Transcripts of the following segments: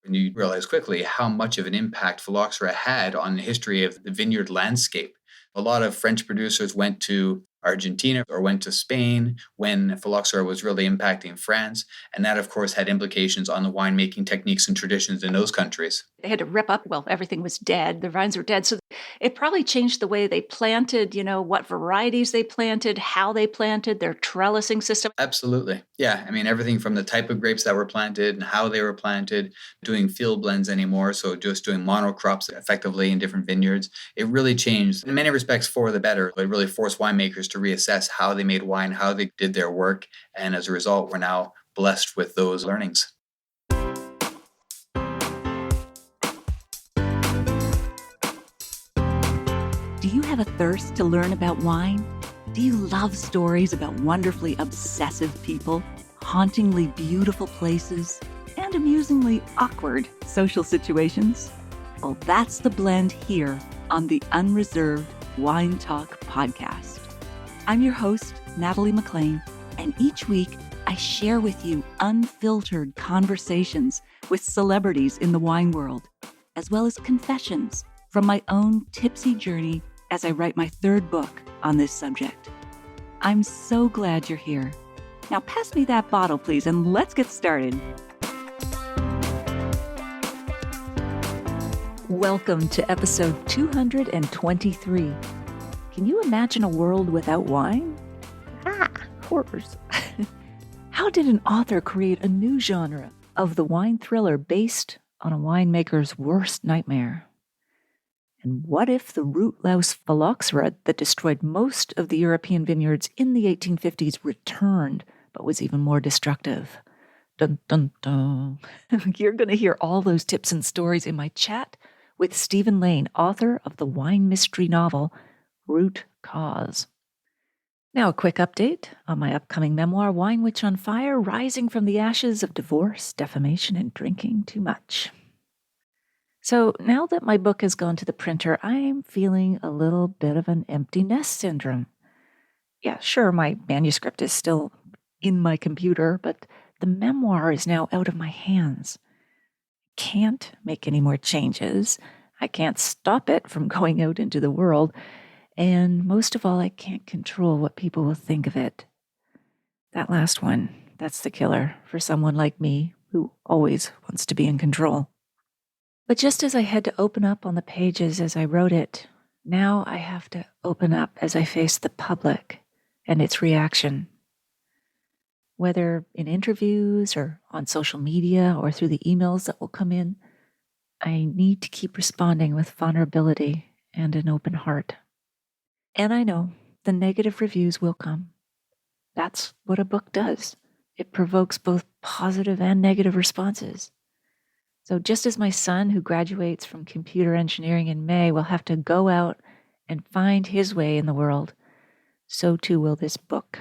And you realize quickly how much of an impact phylloxera had on the history of the vineyard landscape. A lot of French producers went to Argentina or went to Spain when phylloxera was really impacting France. And that, of course, had implications on the winemaking techniques and traditions in those countries. They had to rip up, everything was dead. The vines were dead. So it probably changed the way they planted, what varieties they planted, how they planted, their trellising system. Absolutely. Yeah. I mean, everything from the type of grapes that were planted and how they were planted, doing field blends anymore. So just doing monocrops effectively in different vineyards. It really changed in many respects for the better. It really forced winemakers to reassess how they made wine, how they did their work. And as a result, we're now blessed with those learnings. Do you have a thirst to learn about wine? Do you love stories about wonderfully obsessive people, hauntingly beautiful places, and amusingly awkward social situations? Well, that's the blend here on the Unreserved Wine Talk podcast. I'm your host, Natalie McLean, and each week I share with you unfiltered conversations with celebrities in the wine world, as well as confessions from my own tipsy journey as I write my third book on this subject. I'm so glad you're here. Now pass me that bottle, please, and let's get started. Welcome to episode 223. Can you imagine a world without wine? Horrors. How did an author create a new genre of the wine thriller based on a winemaker's worst nightmare? And what if the root louse phylloxera that destroyed most of the European vineyards in the 1850s returned, but was even more destructive? Dun, dun, dun. You're going to hear all those tips and stories in my chat with Steven Laine, author of the wine mystery novel, Root Cause. Now, a quick update on my upcoming memoir, Wine Witch on Fire, Rising from the Ashes of Divorce, Defamation, and Drinking Too Much. So now that my book has gone to the printer, I'm feeling a little bit of an empty nest syndrome. Yeah, sure, my manuscript is still in my computer, but the memoir is now out of my hands. I can't make any more changes. I can't stop it from going out into the world. And most of all, I can't control what people will think of it. That last one, that's the killer for someone like me who always wants to be in control. But just as I had to open up on the pages as I wrote it, now I have to open up as I face the public and its reaction. Whether in interviews or on social media or through the emails that will come in, I need to keep responding with vulnerability and an open heart. And I know the negative reviews will come. That's what a book does. It provokes both positive and negative responses. So just as my son, who graduates from computer engineering in May, will have to go out and find his way in the world, so too will this book.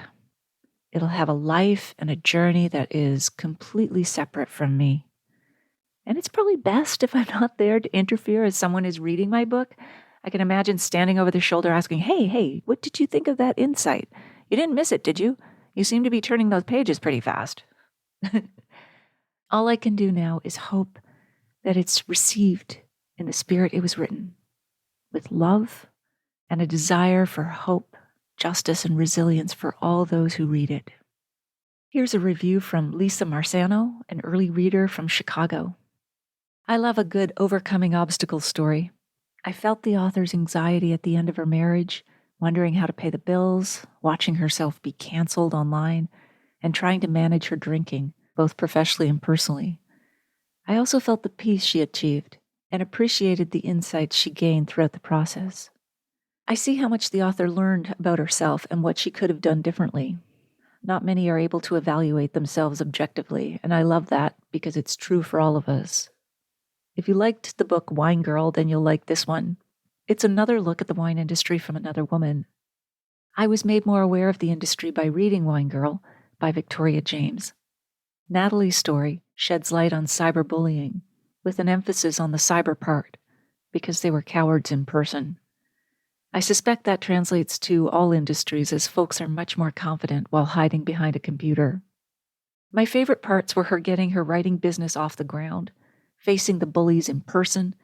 It'll have a life and a journey that is completely separate from me. And it's probably best if I'm not there to interfere as someone is reading my book. I can imagine standing over their shoulder asking, hey, what did you think of that insight? You didn't miss it, did you? You seem to be turning those pages pretty fast. All I can do now is hope that it's received in the spirit it was written, with love and a desire for hope, justice, and resilience for all those who read it. Here's a review from Lisa Marsano, an early reader from Chicago. I love a good overcoming obstacles story. I felt the author's anxiety at the end of her marriage, wondering how to pay the bills, watching herself be canceled online, and trying to manage her drinking, both professionally and personally. I also felt the peace she achieved and appreciated the insights she gained throughout the process. I see how much the author learned about herself and what she could have done differently. Not many are able to evaluate themselves objectively, and I love that because it's true for all of us. If you liked the book Wine Girl, then you'll like this one. It's another look at the wine industry from another woman. I was made more aware of the industry by reading Wine Girl by Victoria James. Natalie's story sheds light on cyberbullying, with an emphasis on the cyber part, because they were cowards in person. I suspect that translates to all industries, as folks are much more confident while hiding behind a computer. My favorite parts were her getting her writing business off the ground, facing the bullies in person,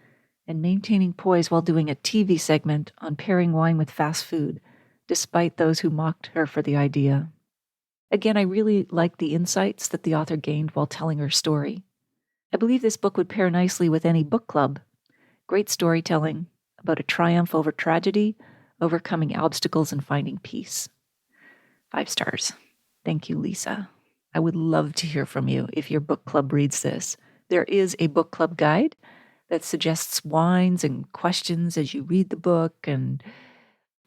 and maintaining poise while doing a TV segment on pairing wine with fast food, despite those who mocked her for the idea. Again, I really liked the insights that the author gained while telling her story. I believe this book would pair nicely with any book club. Great storytelling about a triumph over tragedy, overcoming obstacles, and finding peace. 5 stars. Thank you, Lisa. I would love to hear from you if your book club reads this. There is a book club guide that suggests wines and questions as you read the book and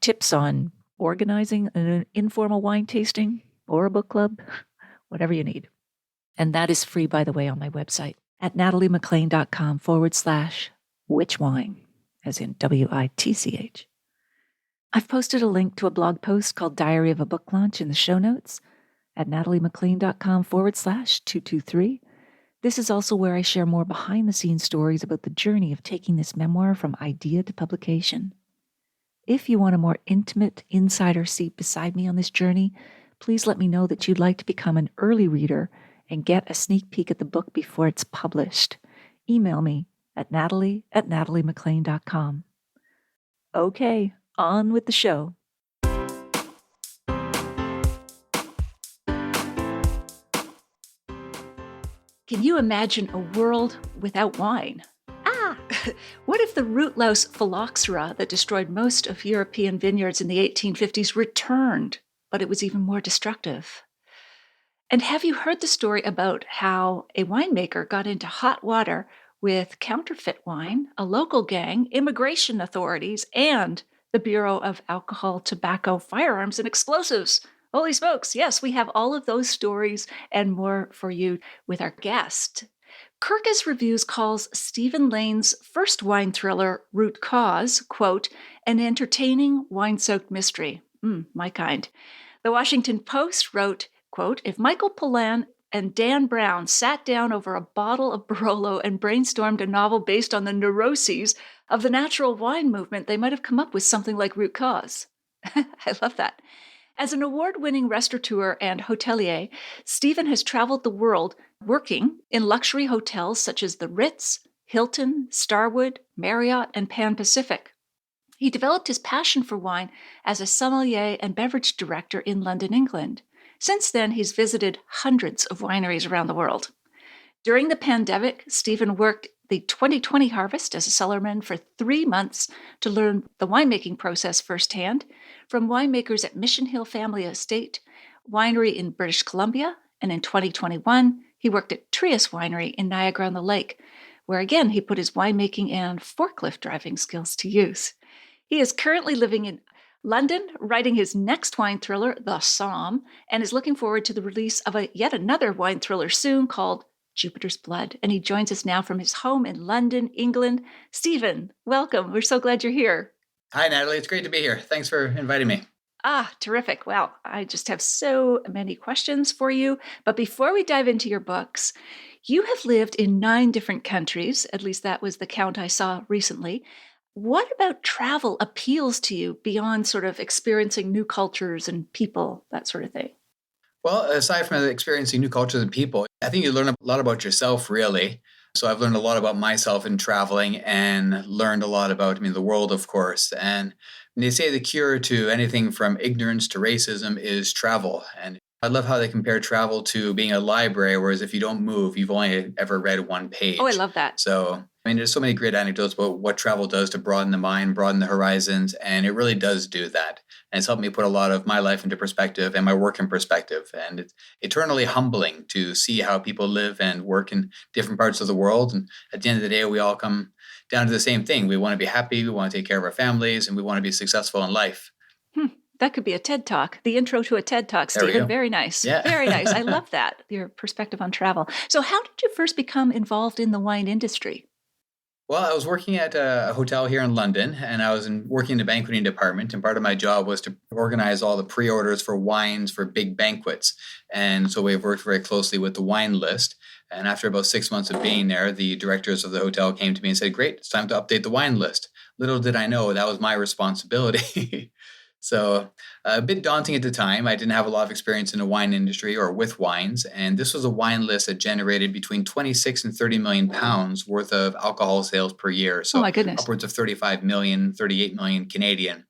tips on organizing an informal wine tasting or a book club, whatever you need. And that is free, by the way, on my website at nataliemaclean.com/whichwine, as in WITCH. I've posted a link to a blog post called Diary of a Book Launch in the show notes at nataliemaclean.com/223. This is also where I share more behind-the-scenes stories about the journey of taking this memoir from idea to publication. If you want a more intimate insider seat beside me on this journey, please let me know that you'd like to become an early reader and get a sneak peek at the book before it's published. Email me at natalie@nataliemaclean.com. Okay, on with the show. Can you imagine a world without wine? What if the root louse phylloxera that destroyed most of European vineyards in the 1850s returned, but it was even more destructive? And have you heard the story about how a winemaker got into hot water with counterfeit wine, a local gang, immigration authorities, and the Bureau of Alcohol, Tobacco, Firearms, and Explosives? Holy smokes, yes, we have all of those stories and more for you with our guest. Kirkus Reviews calls Steven Laine's first wine thriller, Root Cause, quote, an entertaining wine-soaked mystery. My kind. The Washington Post wrote, quote, if Michael Pollan and Dan Brown sat down over a bottle of Barolo and brainstormed a novel based on the neuroses of the natural wine movement, they might have come up with something like Root Cause. I love that. As an award-winning restaurateur and hotelier, Steven has traveled the world working in luxury hotels such as the Ritz, Hilton, Starwood, Marriott, and Pan Pacific. He developed his passion for wine as a sommelier and beverage director in London, England. Since then, he's visited hundreds of wineries around the world. During the pandemic, Steven worked the 2020 harvest as a cellarman for 3 months to learn the winemaking process firsthand from winemakers at Mission Hill Family Estate Winery in British Columbia, and in 2021, he worked at Trius Winery in Niagara-on-the-Lake, where again he put his winemaking and forklift driving skills to use. He is currently living in London, writing his next wine thriller, The Somme, and is looking forward to the release of yet another wine thriller soon called Jupiter's Blood. And he joins us now from his home in London, England. Steven, welcome. We're so glad you're here. Hi, Natalie. It's great to be here. Thanks for inviting me. Terrific. Wow. I just have so many questions for you. But before we dive into your books, you have lived in 9 different countries. At least that was the count I saw recently. What about travel appeals to you beyond sort of experiencing new cultures and people, that sort of thing? Well, aside from experiencing new cultures and people, I think you learn a lot about yourself, really. So I've learned a lot about myself in traveling and learned a lot about, the world, of course. And they say the cure to anything from ignorance to racism is travel. And I love how they compare travel to being a library, whereas if you don't move, you've only ever read one page. Oh, I love that. So, there's so many great anecdotes about what travel does to broaden the mind, broaden the horizons, and it really does do that. And it's helped me put a lot of my life into perspective and my work in perspective. And it's eternally humbling to see how people live and work in different parts of the world. And at the end of the day, we all come down to the same thing. We want to be happy, we want to take care of our families, and we want to be successful in life. That could be a TED Talk, the intro to a TED Talk, Steven. Very nice. Yeah. Very nice. I love that, your perspective on travel. So how did you first become involved in the wine industry? Well, I was working at a hotel here in London, and I was working in the banqueting department, and part of my job was to organize all the pre-orders for wines for big banquets. And so we've worked very closely with the wine list. And after about 6 months of being there, the directors of the hotel came to me and said, great, it's time to update the wine list. Little did I know that was my responsibility. So a bit daunting at the time. I didn't have a lot of experience in the wine industry or with wines. And this was a wine list that generated between 26 and 30 million pounds worth of alcohol sales per year. Oh So my goodness. upwards of 35 million, 38 million Canadian.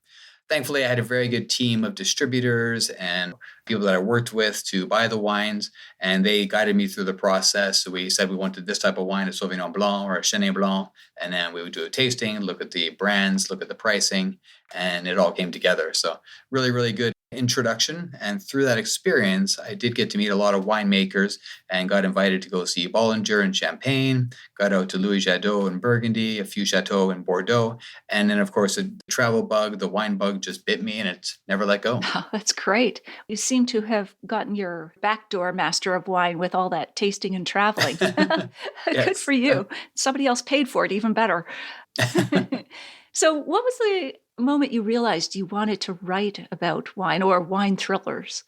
Thankfully, I had a very good team of distributors and people that I worked with to buy the wines, and they guided me through the process. So we said we wanted this type of wine, a Sauvignon Blanc or a Chenin Blanc, and then we would do a tasting, look at the brands, look at the pricing, and it all came together. So really, really good introduction. And through that experience, I did get to meet a lot of winemakers and got invited to go see Bollinger in Champagne, got out to Louis Jadot in Burgundy, a few chateaux in Bordeaux. And then, of course, the travel bug, the wine bug just bit me and it's never let go. Oh, that's great. You seem to have gotten your backdoor master of wine with all that tasting and traveling. Good Yes. for you. Somebody else paid for it, even better. So, what was the moment you realized you wanted to write about wine or wine thrillers?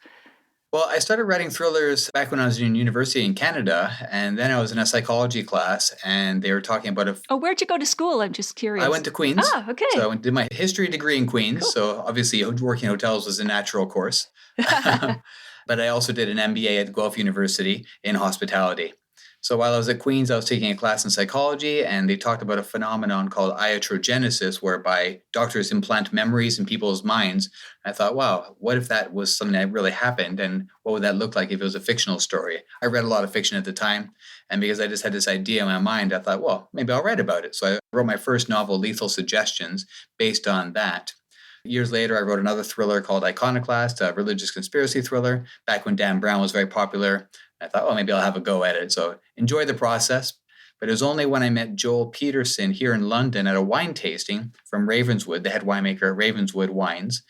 Well, I started writing thrillers back when I was in university in Canada, and then I was in a psychology class, and they were talking about Oh, where'd you go to school? I'm just curious. I went to Queen's. Ah, okay. So I did my history degree in Queen's. Cool. So obviously working in hotels was a natural course. But I also did an MBA at Guelph University in hospitality. So while I was at Queen's, I was taking a class in psychology, and they talked about a phenomenon called iatrogenesis, whereby doctors implant memories in people's minds. I thought, wow, what if that was something that really happened? And what would that look like if it was a fictional story? I read a lot of fiction at the time. And because I just had this idea in my mind, I thought, well, maybe I'll write about it. So I wrote my first novel, Lethal Suggestions, based on that. Years later, I wrote another thriller called Iconoclast, a religious conspiracy thriller, back when Dan Brown was very popular. I thought, well, maybe I'll have a go at it. So enjoy the process. But it was only when I met Joel Peterson here in London at a wine tasting from Ravenswood, the head winemaker at Ravenswood Wines.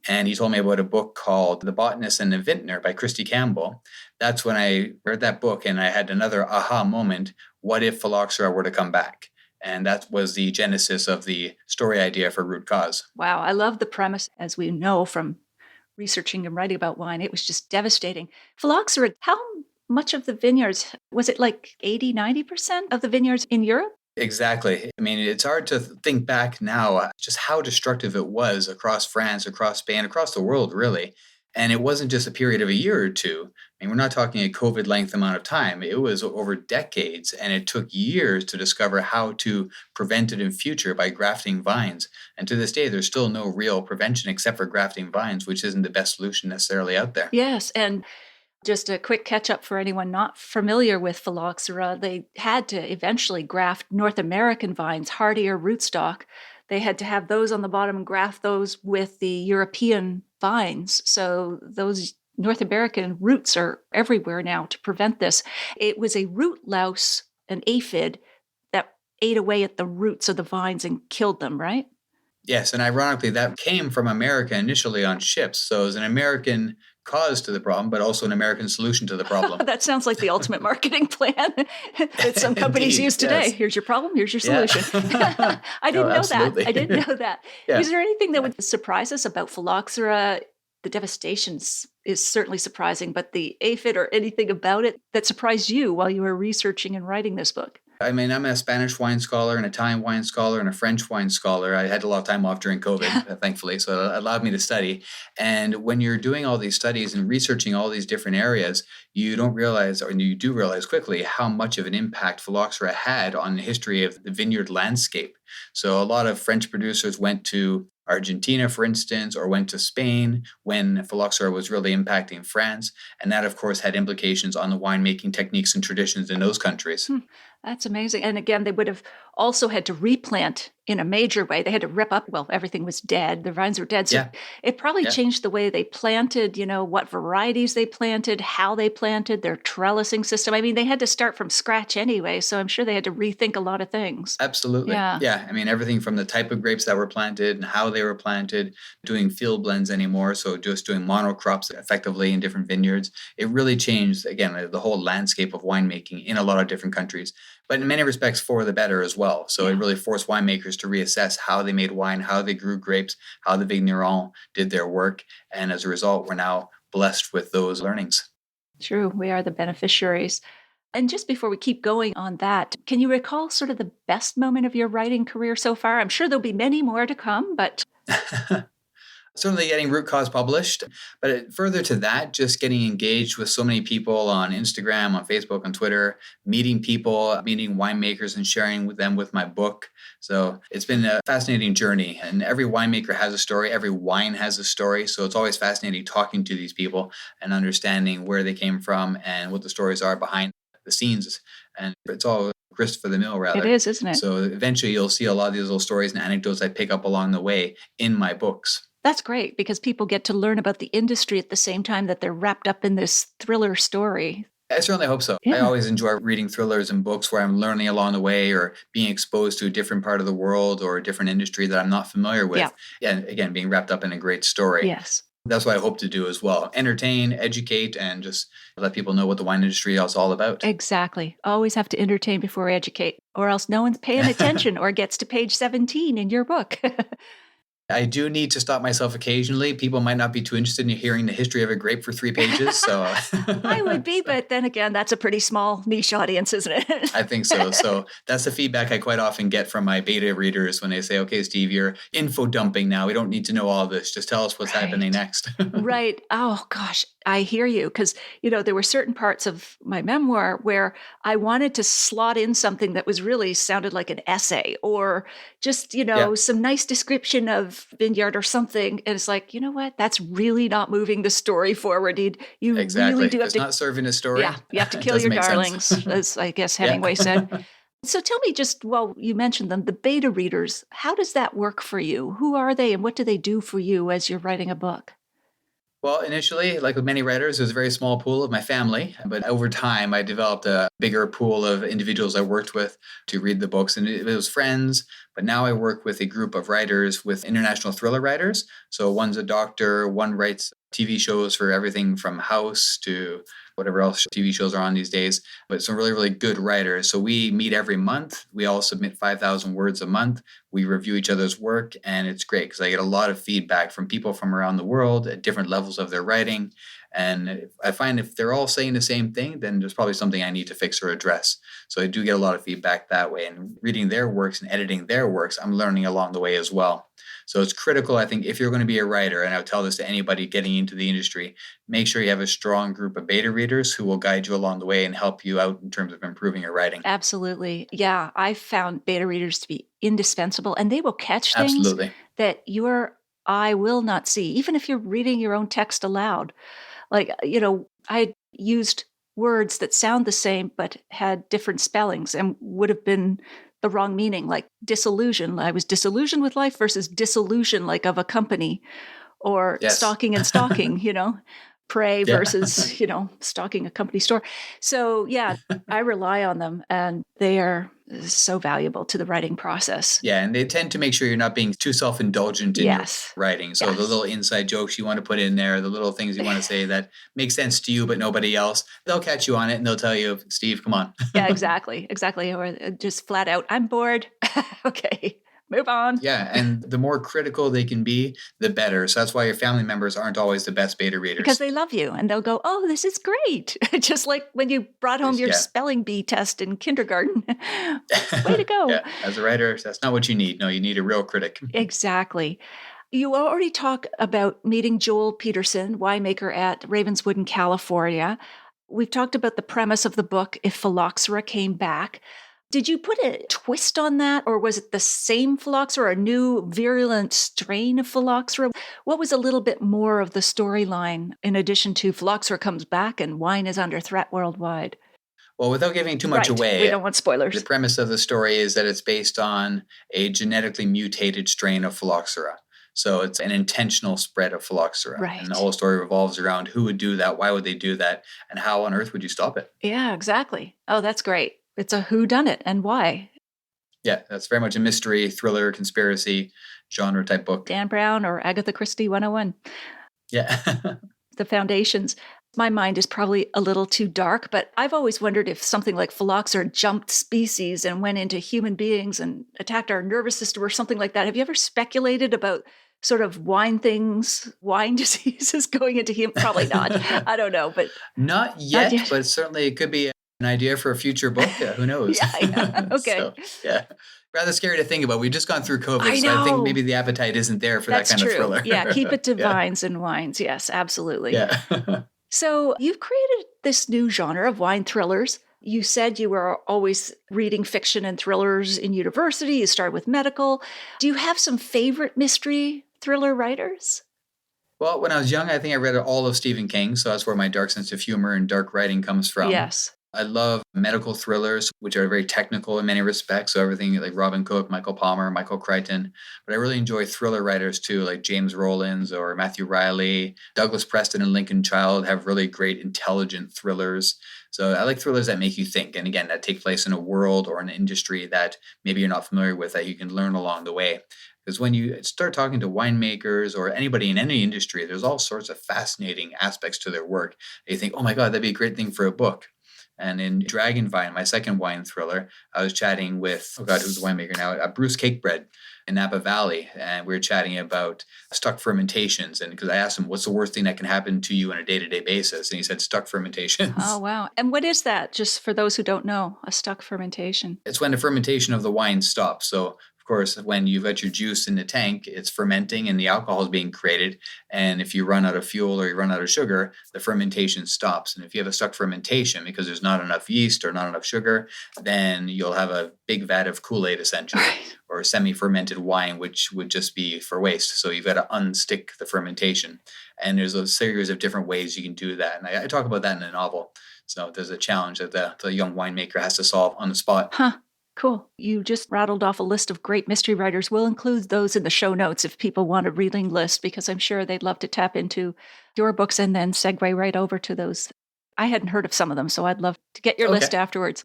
And he told me about a book called The Botanist and the Vintner by Christy Campbell. That's when I read that book and I had another aha moment. What if phylloxera were to come back? And that was the genesis of the story idea for Root Cause. Wow, I love the premise. As we know from researching and writing about wine, it was just devastating. Phylloxera, how much of the vineyards, was it like 80, 90% of the vineyards in Europe? Exactly. I mean, it's hard to think back now just how destructive it was across France, across Spain, across the world, really. And it wasn't just a period of a year or two. I mean, we're not talking a COVID length amount of time. It was over decades, and it took years to discover how to prevent it in future by grafting vines. And to this day, there's still no real prevention except for grafting vines, which isn't the best solution necessarily out there. Yes, and just a quick catch up for anyone not familiar with phylloxera, they had to eventually graft North American vines, hardier rootstock. They had to have those on the bottom and graft those with the European vines. So those North American roots are everywhere now to prevent this. It was a root louse, an aphid, that ate away at the roots of the vines and killed them, right? Yes, and ironically, that came from America initially on ships. So it was an American cause to the problem, but also an American solution to the problem. That sounds like the ultimate marketing plan that some companies Indeed, use today. yes. Here's your problem, here's your Yeah. solution. I didn't know absolutely. that. I didn't know that. Yeah. Is there anything that would surprise us about phylloxera? The devastation is certainly surprising, but the aphid or anything about it that surprised you while you were researching and writing this book? I mean, I'm a Spanish wine scholar, an Italian wine scholar, and a French wine scholar. I had a lot of time off during COVID, thankfully, so it allowed me to study. And when you're doing all these studies and researching all these different areas, you don't realize, or you do realize quickly, how much of an impact phylloxera had on the history of the vineyard landscape. So a lot of French producers went to Argentina, for instance, or went to Spain when phylloxera was really impacting France. And that, of course, had implications on the winemaking techniques and traditions in those countries. That's amazing. And again, they would have also had to replant in a major way. They had to rip up, well, everything was dead. The vines were dead. So it probably changed the way they planted, what varieties they planted, how they planted, their trellising system. I mean, they had to start from scratch anyway. So I'm sure they had to rethink a lot of things. Absolutely. Yeah. I mean, everything from the type of grapes that were planted and how they were planted, doing field blends anymore. So just doing monocrops effectively in different vineyards. It really changed, again, the whole landscape of winemaking in a lot of different countries, but in many respects for the better as well. So it really forced winemakers to reassess how they made wine, how they grew grapes, how the vigneron did their work. And as a result, we're now blessed with those learnings. True. We are the beneficiaries. And just before we keep going on that, can you recall sort of the best moment of your writing career so far? I'm sure there'll be many more to come, but... Certainly getting root cause published, but further to that, just getting engaged with so many people on Instagram, on Facebook, on Twitter, meeting people, meeting winemakers and sharing with them with my book. So it's been a fascinating journey, and every winemaker has a story. Every wine has a story. So it's always fascinating talking to these people and understanding where they came from and what the stories are behind the scenes. And it's all grist for the mill, It rather. is, isn't it? So eventually you'll see a lot of these little stories and anecdotes I pick up along the way in my books. That's great because people get to learn about the industry at the same time that they're wrapped up in this thriller story. I certainly hope so. Yeah. I always enjoy reading thrillers and books where I'm learning along the way or being exposed to a different part of the world or a different industry that I'm not familiar with. Yeah. And again, being wrapped up in a great story. Yes. That's what I hope to do as well. Entertain, educate, and just let people know what the wine industry is all about. Exactly. Always have to entertain before educate, or else no one's paying attention or gets to page 17 in your book. I do need to stop myself occasionally. People might not be too interested in hearing the history of a grape for 3 pages. So I would be, but then again, that's a pretty small niche audience, isn't it? I think so. So that's the feedback I quite often get from my beta readers when they say, okay, Steve, you're info dumping now. We don't need to know all this. Just tell us what's happening next. Right. Oh, gosh. I hear you. Because, there were certain parts of my memoir where I wanted to slot in something that was really sounded like an essay or just, some nice description of vineyard or something. And it's like, you know what? That's really not moving the story forward. You Exactly. really do have It's to. not serving a story. Yeah. You have to kill your darlings, as I guess Hemingway said. So tell me you mentioned them, the beta readers, how does that work for you? Who are they and what do they do for you as you're writing a book? Well, initially, like with many writers, it was a very small pool of my family. But over time, I developed a bigger pool of individuals I worked with to read the books. And it was friends. But now I work with a group of writers with international thriller writers. So one's a doctor, one writes TV shows for everything from House to whatever else TV shows are on these days, but some really, really good writers. So we meet every month. We all submit 5,000 words a month. We review each other's work, and it's great because I get a lot of feedback from people from around the world at different levels of their writing. And I find if they're all saying the same thing, then there's probably something I need to fix or address. So I do get a lot of feedback that way. And reading their works and editing their works, I'm learning along the way as well. So it's critical, I think, if you're going to be a writer, and I would tell this to anybody getting into the industry, make sure you have a strong group of beta readers who will guide you along the way and help you out in terms of improving your writing. Absolutely. Yeah, I found beta readers to be indispensable, and they will catch things that your eye will not see, even if you're reading your own text aloud. Like, I used words that sound the same but had different spellings and would have been the wrong meaning, like disillusion. I was disillusioned with life versus disillusion, like of a company, or stalking and stalking, prey versus, stalking a company store. So yeah, I rely on them and they are so valuable to the writing process. Yeah, and they tend to make sure you're not being too self-indulgent in your writing. So the little inside jokes you want to put in there, the little things you want to say that make sense to you but nobody else, they'll catch you on it and they'll tell you, Steve, come on. Yeah, exactly. Or just flat out, I'm bored. Okay. Move on. Yeah, and the more critical they can be, the better. So that's why your family members aren't always the best beta readers. Because they love you and they'll go, oh, this is great. Just like when you brought home your spelling bee test in kindergarten. Way to go. Yeah, as a writer, that's not what you need. No, you need a real critic. Exactly. You already talked about meeting Joel Peterson, winemaker at Ravenswood in California. We've talked about the premise of the book, If Phylloxera Came Back. Did you put a twist on that, or was it the same phylloxera, a new virulent strain of phylloxera? What was a little bit more of the storyline in addition to phylloxera comes back and wine is under threat worldwide? Well, without giving too much away, we don't want spoilers. The premise of the story is that it's based on a genetically mutated strain of phylloxera. So it's an intentional spread of phylloxera. Right. And the whole story revolves around who would do that, why would they do that, and how on earth would you stop it? Yeah, exactly. Oh, that's great. It's a whodunit and why. Yeah, that's very much a mystery, thriller, conspiracy genre type book. Dan Brown or Agatha Christie 101. Yeah. The foundations. My mind is probably a little too dark, but I've always wondered if something like phylloxera jumped species and went into human beings and attacked our nervous system or something like that. Have you ever speculated about sort of wine diseases going into human? Probably not. I don't know, but Not yet, but certainly it could be An idea for a future book? Yeah, who knows? Yeah. Okay. So, yeah, rather scary to think about. We've just gone through COVID, I so I think know. maybe the appetite isn't there for that That's kind of true. thriller. Yeah. Keep it to Yeah, vines and wines. Yes, absolutely. yeah. So you've created this new genre of wine thrillers. You said you were always reading fiction and thrillers in university. You started with medical. Do you have some favorite mystery thriller writers? Well, when I was young, I think I read all of Stephen King, so that's where my dark sense of humor and dark writing comes from. Yes. I love medical thrillers, which are very technical in many respects. So everything like Robin Cook, Michael Palmer, Michael Crichton. But I really enjoy thriller writers too, like James Rowlands or Matthew Riley. Douglas Preston and Lincoln Child have really great, intelligent thrillers. So I like thrillers that make you think. And again, that take place in a world or an industry that maybe you're not familiar with that you can learn along the way. Because when you start talking to winemakers or anybody in any industry, there's all sorts of fascinating aspects to their work. You think, oh my God, that'd be a great thing for a book. And in Dragon Vine, my second wine thriller, I was chatting with, oh God, who's the winemaker now? Bruce Cakebread in Napa Valley. And we were chatting about stuck fermentations. And because I asked him, what's the worst thing that can happen to you on a day-to-day basis? And he said, stuck fermentations. Oh, wow. And what is that? Just for those who don't know, a stuck fermentation. It's when the fermentation of the wine stops. So of course, when you've got your juice in the tank, it's fermenting and the alcohol is being created. And if you run out of fuel or you run out of sugar, the fermentation stops. And if you have a stuck fermentation because there's not enough yeast or not enough sugar, then you'll have a big vat of Kool-Aid essentially, or semi-fermented wine, which would just be for waste. So you've got to unstick the fermentation. And there's a series of different ways you can do that. And I talk about that in the novel. So there's a challenge that the young winemaker has to solve on the spot. Huh. Cool. You just rattled off a list of great mystery writers. We'll include those in the show notes if people want a reading list, because I'm sure they'd love to tap into your books and then segue right over to those. I hadn't heard of some of them, so I'd love to get your list afterwards.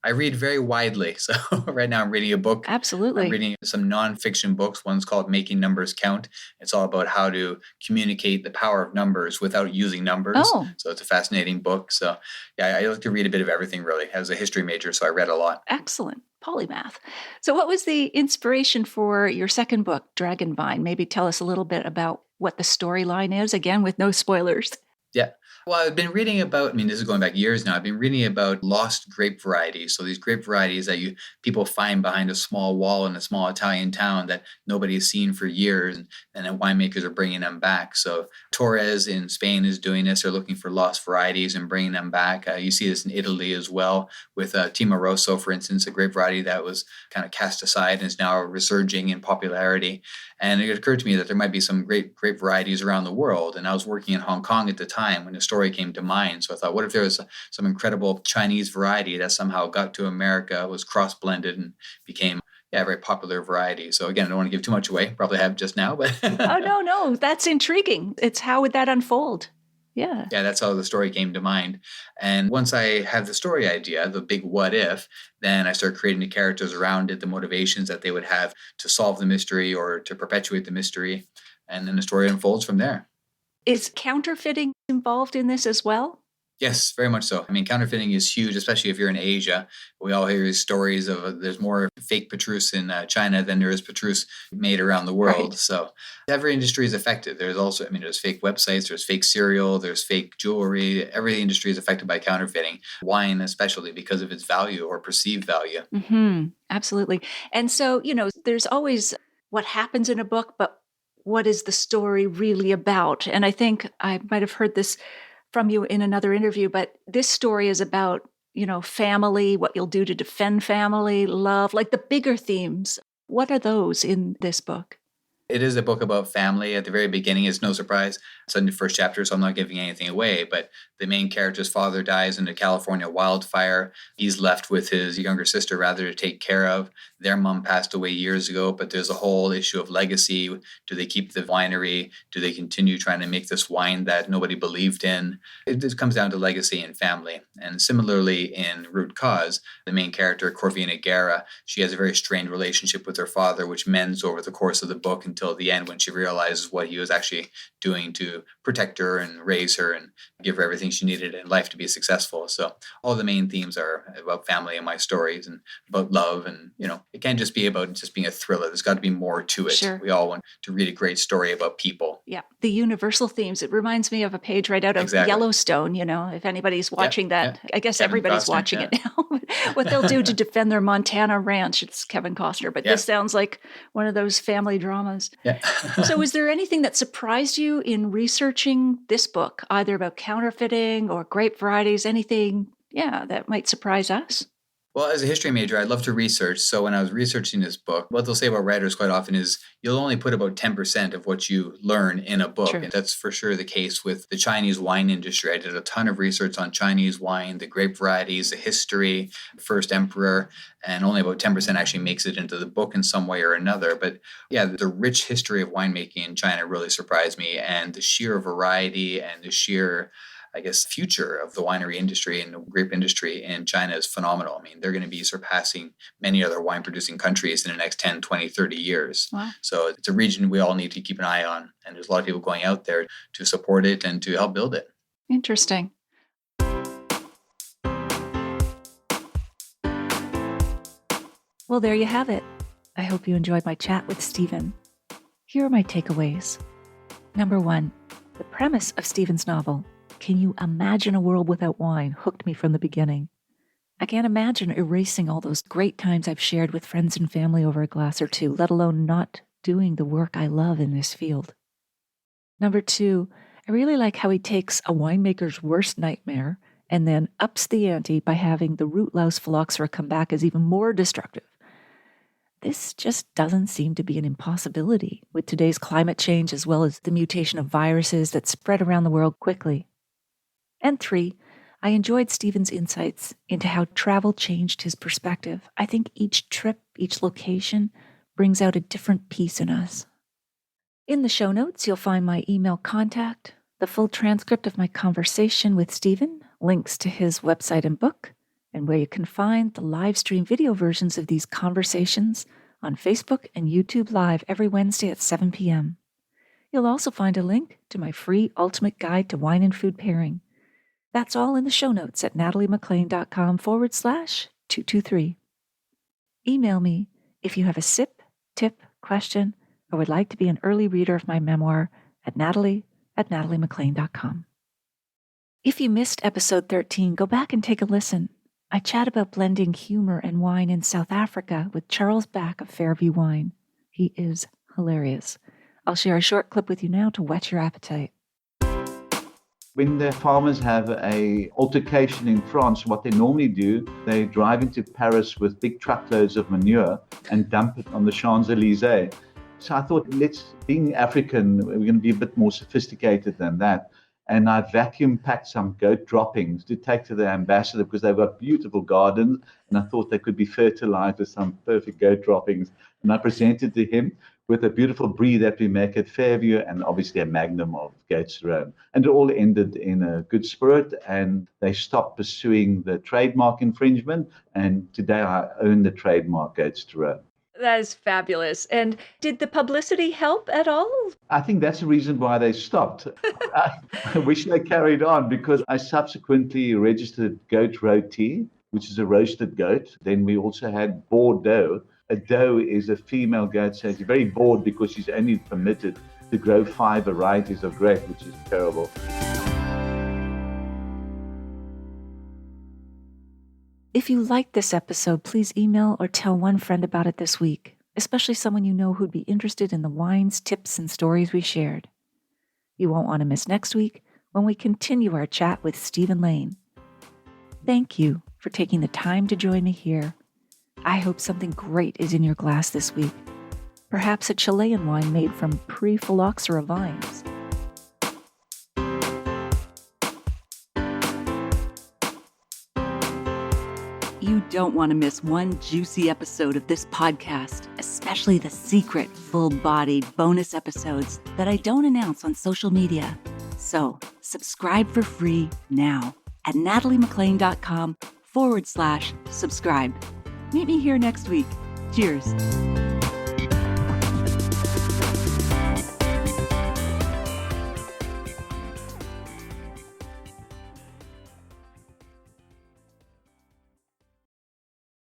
I read very widely. So right now I'm reading a book. Absolutely. I'm reading some nonfiction books. One's called Making Numbers Count. It's all about how to communicate the power of numbers without using numbers. Oh. So it's a fascinating book. So yeah, I like to read a bit of everything really. As a history major, so I read a lot. Excellent. Polymath. So what was the inspiration for your second book, Dragon Vine? Maybe tell us a little bit about what the storyline is, again, with no spoilers. Yeah. Well, I've been reading about, this is going back years now. I've been reading about lost grape varieties. So these grape varieties that people find behind a small wall in a small Italian town that nobody's seen for years. And then winemakers are bringing them back. So Torres in Spain is doing this. They're looking for lost varieties and bringing them back. You see this in Italy as well with Timoroso, for instance, a grape variety that was kind of cast aside and is now resurging in popularity. And it occurred to me that there might be some great grape varieties around the world. And I was working in Hong Kong at the time when the story came to mind. So I thought, what if there was some incredible Chinese variety that somehow got to America, was cross-blended and became a very popular variety. So again, I don't want to give too much away. Probably have just now, but Oh, no. That's intriguing. It's how would that unfold? Yeah. Yeah, that's how the story came to mind. And once I had the story idea, the big what if, then I started creating the characters around it, the motivations that they would have to solve the mystery or to perpetuate the mystery. And then the story unfolds from there. Is counterfeiting involved in this as well? Yes, very much so. Counterfeiting is huge, especially if you're in Asia. We all hear these stories of there's more fake Petrus in China than there is Petrus made around the world. Right. So every industry is affected. There's also, there's fake websites, there's fake cereal, there's fake jewelry. Every industry is affected by counterfeiting. Wine, especially because of its value or perceived value. Mm-hmm. Absolutely. And so, there's always what happens in a book, but what is the story really about? And I think I might have heard this from you in another interview, but this story is about, family, what you'll do to defend family, love, like the bigger themes. What are those in this book? It is a book about family. At the very beginning, it's no surprise. It's in the first chapter, so I'm not giving anything away. But the main character's father dies in a California wildfire. He's left with his younger sister, rather, to take care of. Their mom passed away years ago, but there's a whole issue of legacy. Do they keep the winery? Do they continue trying to make this wine that nobody believed in? It just comes down to legacy and family. And similarly, in Root Cause, the main character, Corvina Guerra, she has a very strained relationship with her father, which mends over the course of the book until the end when she realizes what he was actually doing to protect her and raise her and give her everything she needed in life to be successful. So all the main themes are about family in my stories and about love. And, it can't just be about just being a thriller. There's got to be more to it. Sure. We all want to read a great story about people. Yeah. The universal themes. It reminds me of a page right out of Exactly. Yellowstone, if anybody's watching that. I guess Kevin everybody's Costner, watching it now. What they'll do to defend their Montana ranch, it's Kevin Costner. But this sounds like one of those family dramas. Yeah. So is there anything that surprised you in researching this book, either about counterfeiting or grape varieties, anything, that might surprise us? Well, as a history major, I love to research. So when I was researching this book, what they'll say about writers quite often is you'll only put about 10% of what you learn in a book. True. And that's for sure the case with the Chinese wine industry. I did a ton of research on Chinese wine, the grape varieties, the history, first emperor, and only about 10% actually makes it into the book in some way or another. But yeah, the rich history of winemaking in China really surprised me, and the sheer variety and the sheer future of the winery industry and the grape industry in China is phenomenal. I mean, they're going to be surpassing many other wine producing countries in the next 10, 20, 30 years. Wow. So it's a region we all need to keep an eye on. And there's a lot of people going out there to support it and to help build it. Interesting. Well, there you have it. I hope you enjoyed my chat with Steven. Here are my takeaways. Number 1, the premise of Steven's novel, Can You Imagine a World Without Wine, hooked me from the beginning. I can't imagine erasing all those great times I've shared with friends and family over a glass or two, let alone not doing the work I love in this field. Number 2, I really like how he takes a winemaker's worst nightmare and then ups the ante by having the root louse phylloxera come back as even more destructive. This just doesn't seem to be an impossibility with today's climate change as well as the mutation of viruses that spread around the world quickly. And 3, I enjoyed Steven's insights into how travel changed his perspective. I think each trip, each location, brings out a different piece in us. In the show notes, you'll find my email contact, the full transcript of my conversation with Steven, links to his website and book, and where you can find the live stream video versions of these conversations on Facebook and YouTube Live every Wednesday at 7 p.m. You'll also find a link to my free ultimate guide to wine and food pairing. That's all in the show notes at nataliemaclean.com/223. Email me if you have a sip, tip, question, or would like to be an early reader of my memoir at natalie@nataliemaclean.com. If you missed episode 13, go back and take a listen. I chat about blending humor and wine in South Africa with Charles Back of Fairview Wine. He is hilarious. I'll share a short clip with you now to whet your appetite. When the farmers have an altercation in France, what they normally do, they drive into Paris with big truckloads of manure and dump it on the Champs-Élysées. So I thought, being African, we're going to be a bit more sophisticated than that. And I vacuum packed some goat droppings to take to the ambassador because they've got beautiful gardens. And I thought they could be fertilized with some perfect goat droppings. And I presented to him with a beautiful brie that we make at Fairview and obviously a magnum of Goat's Rhone. And it all ended in a good spirit. And they stopped pursuing the trademark infringement. And today I own the trademark Goat's Rhone. That is fabulous. And did the publicity help at all? I think that's the reason why they stopped. I wish they carried on because I subsequently registered goat roti, which is a roasted goat. Then we also had Bordeaux. A doe is a female goat, so she's very bored because she's only permitted to grow 5 varieties of grape, which is terrible. If you liked this episode, please email or tell one friend about it this week, especially someone you know who'd be interested in the wines, tips, and stories we shared. You won't want to miss next week when we continue our chat with Steven Laine. Thank you for taking the time to join me here. I hope something great is in your glass this week. Perhaps a Chilean wine made from pre-phylloxera vines. You don't want to miss one juicy episode of this podcast, especially the secret, full-bodied bonus episodes that I don't announce on social media. So, subscribe for free now at nataliemaclean.com/subscribe. Meet me here next week. Cheers.